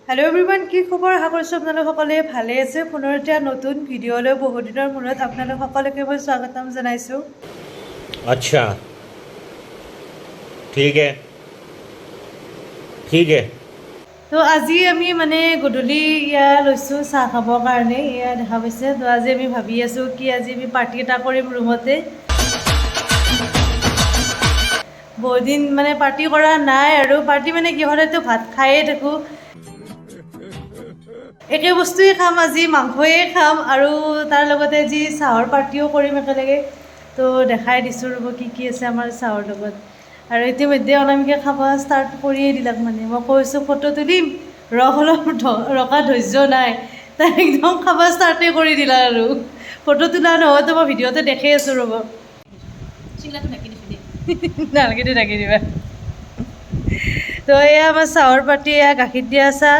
hello everyone কি খবৰ আশা কৰিছো আপোনালোক সকলে ভালে আছে পুনৰ এটা নতুন ভিডিঅলৈ বহুত দিনৰ মূৰত আপোনালোক সকলোকে মই স্বাগতম জনাইছো अच्छा ठीक है তো আজি আমি মানে গধূলি ইয়া লৈছো চাহ খাবৰ কাৰণে ইয়া দেখা পাইছে তো আজি আমি ভাবি আছো কি আজি আমি পাৰ্টি এটা কৰিম ৰুমতে বহুত দিন মানে পাৰ্টি কৰা নাই আৰু পাৰ্টি মানে কি হলেতো ভাত খাইয়ে থাকো একে বস্তুৱে খাম আজি মাংসয়ে খাম আৰু তাৰ লগতে যি চাহৰ পাৰ্টিও কৰিম একেলগে তো দেখাই দিছোঁ ৰ'ব কি আছে আমাৰ চাহৰ লগত আৰু ইতিমধ্যে অনামিকে খাব ষ্টাৰ্ট কৰিয়ে দিলাক মানে মই কৈছোঁ ফটো তুলিম ৰখা ধৈৰ্য নাই তাই একদম খাব ষ্টাৰ্টে কৰি দিলা আৰু ফটো তোলা নহয়তো মই ভিডিঅ'তে দেখাই আছোঁ ৰ'ব নালাগে ঢাকি দিবা তো এয়া আমাৰ চাহৰ পাৰ্টি এয়া গাখীৰ দিয়া চাহ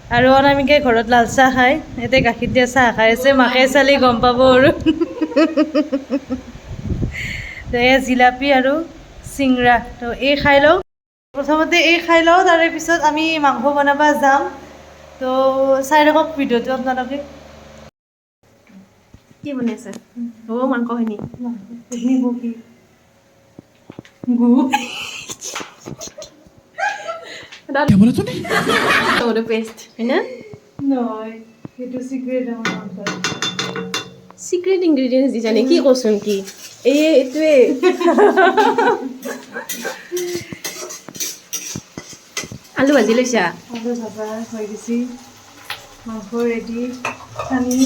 আৰু অনামিকে ঘৰত লাল চাহ খায় এতিয়া গাখীৰ দিয়া চাহ খাই আছে মাকে চালি গম পাব আৰু তো এয়া জিলাপি আৰু চিংৰা তো এই খাই লওঁ প্ৰথমতে এই খাই লওঁ তাৰে পিছত আমি মাংস বনাব যাম তো চাই থাকক ভিডিঅ'টো আপোনালোকে কি বনাইছে অ' মাংসখিনি গু क्या बोला तूने टोमेटो पेस्ट है ना নহয় সেইটো চিক্ৰেট আমাৰ সিক্ৰেট ইনগ্ৰেডিয়েন্টস দিছা নে কি কৈছোন কি এইটোৱে আলু ভাজি লৈছা আলু ভাজা হৈ গৈছে মাংস ৰেডি পানী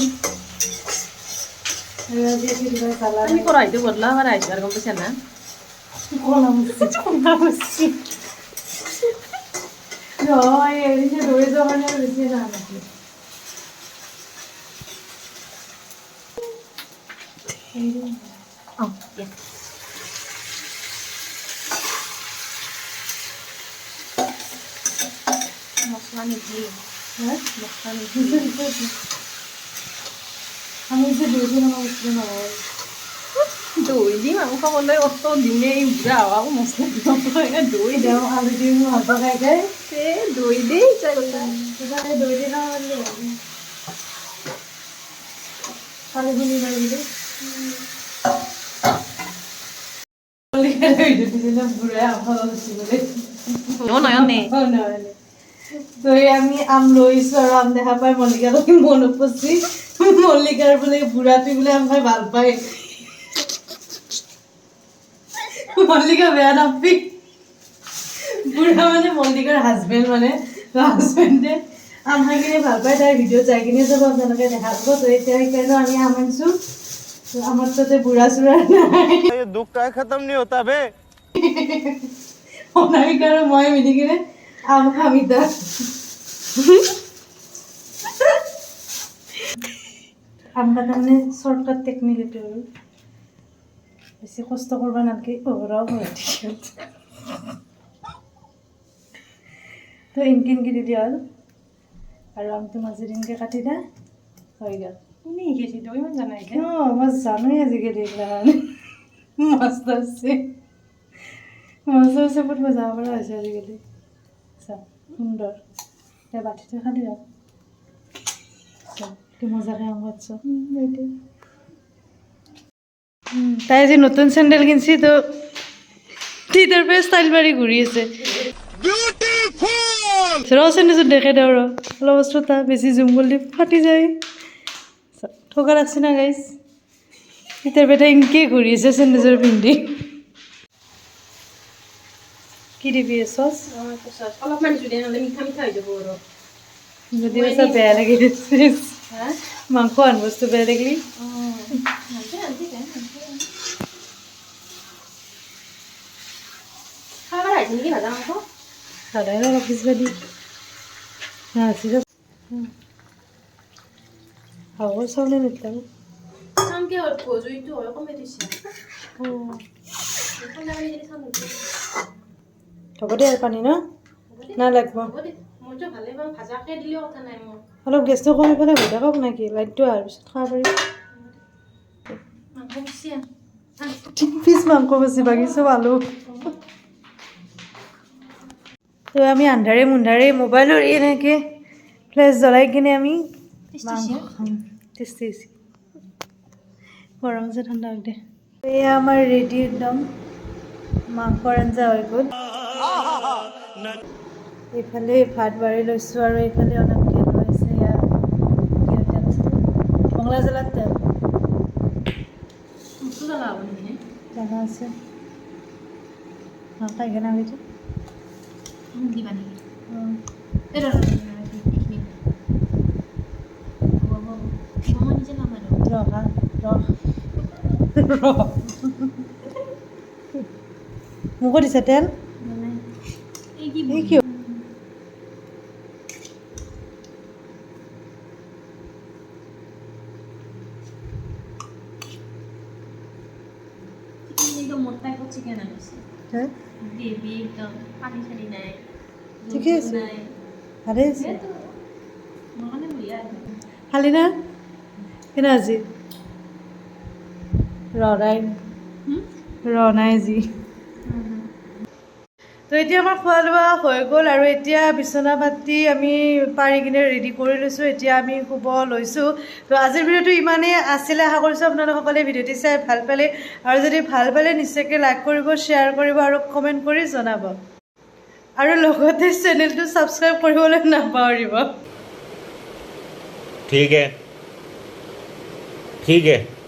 আৰু আজি কিবা জ্বালা আমি কড়াইটো বদলা আমাৰ আহিছে আৰু গম পাইছা না কলা মুচি নহয় এদিন দৌৰি যোৱাৰ কাৰণে বেছি যাম নেকি অ দিয়া মছলা নিদি মছলা নিদি আমি যে দৌৰি আমাৰ বস্তু নহয় দৈ দি মাংস বনাই অত দিনে বুঢ়া হোৱা মছলা দৈ তেওঁ আলু দি মোৰ হাত খাই যায় দৈ দি ইচ্ছা কৰিছা সেইকাৰণে দৈ দি খাওঁ কালি শুনি মাৰি দিলোঁ বুঢ়াই নয়নে তো আমি আম লৈছোঁ আৰু আম দেখা পাই মল্লিকা মন উপচি মল্লিকাৰ বোলে বুঢ়াটোৱে বোলে আম খাই ভাল পায় মল্লিকা বেয়া নাপাবি বুঢ়া মানে মল্লিকাৰ হাজবেণ্ড মানে হাজবেণ্ডে আম খাই কিনে ভাল পায় তাই ভিডিঅ'ত যাই কিনে যাব আপোনালোকে দেখা পাব তো এতিয়া সেইকাৰণে আমি আম আনিছোঁ তো আমাৰ তাতে বুঢ়া চুঢ়া নাই दुख का खत्म नहीं होता बे অনামিকা আৰু মই মিলি কিনে আম খাম এতিয়া আম কাটা মানে শ্বৰ্টকাট টেকনিক এইটো আৰু বেছি কষ্ট কৰিব নালাগে ওহৰাও হয় তো ইনকি দি দিয়া হ'ল আৰু আমটো মাজে দিনকৈ কাটি দা হৈ গ'ল কোনে শিকিছে তই ইমান জানাই অঁ মই জানোৱেই আজিকালি এইবিলাক মাষ্টাৰ চেফত মই যাব পৰা হৈছে আজিকালি চা সুন্দৰ এতিয়া বাটিতে খালি যাম কি মজাকৈ আম কাটছ তাই আজি নতুন চেণ্ডেল কিনছি তো তিতাৰ পৰা ষ্টাইল মাৰি ঘূৰি আছে ৰ চেণ্ডেলযোৰ দেখে দে ৰ অলপ বস্তু তাৰ বেছি জুম কৰিলে ফাটি যায় ঠকা লাগছে না গাইছ তিতাৰ পৰা এনেকৈ ঘূৰি আছে চেণ্ডেলযোৰ পিন্ধি কি দিবি চচ অলপমান যদি নহ'লে মিঠা মিঠা হৈ যাব আৰু যদি বেচা বেয়া লাগি মাংস আন বস্তু বেয়া লাগিলি সদায় অলপ পিছবা দি হ'ব চাউলে নিতলাম হ'ব দে আৰু পানী ন নালাগিব অলপ গেছটো কমি পেলাই হৈ থাকক নেকি লাইটটো অহাৰ পিছত খাব পাৰি পিছ মাংস বেছি বাগিছোঁ আলু তো আমি আন্ধাৰে মুন্ধাৰে মোবাইলৰ এনেকৈ ফ্লেছ জ্বলাই কিনে আমি মাংস খাম টেষ্টি হৈছে গৰম যে ঠাণ্ডা হৈ দে এয়া আমাৰ ৰেডি একদম মাংসৰ আঞ্জা হৈ গ'ল এইফালে ভাত বাঢ়ি লৈছোঁ আৰু এইফালে অনামিকে লৈছে এয়া মংলা জ্বলাত তেল জানা আছে খাই কেনে হৈছে মোকো দিছে তেল কিয় ঠিকে আছে ভালে আছে খালি না কেনে আজি ৰণাই যি তো এতিয়া আমাৰ খোৱা লোৱা হৈ গ'ল আৰু এতিয়া বিচনা পাতি আমি পাৰি কিনে ৰেডি কৰি লৈছোঁ এতিয়া আমি শুব লৈছোঁ তো আজিৰ ভিডিঅ'টো ইমানেই আছিলে আশা কৰিছোঁ আপোনালোকসকলে ভিডিঅ'টি চাই ভাল পালে আৰু যদি ভাল পালে নিশ্চয়কৈ লাইক কৰিব শ্বেয়াৰ কৰিব আৰু কমেণ্ট কৰি জনাব আৰু লগতে চেনেলটো ছাবস্ক্ৰাইব কৰিবলৈ নাপাহৰিব ठीक है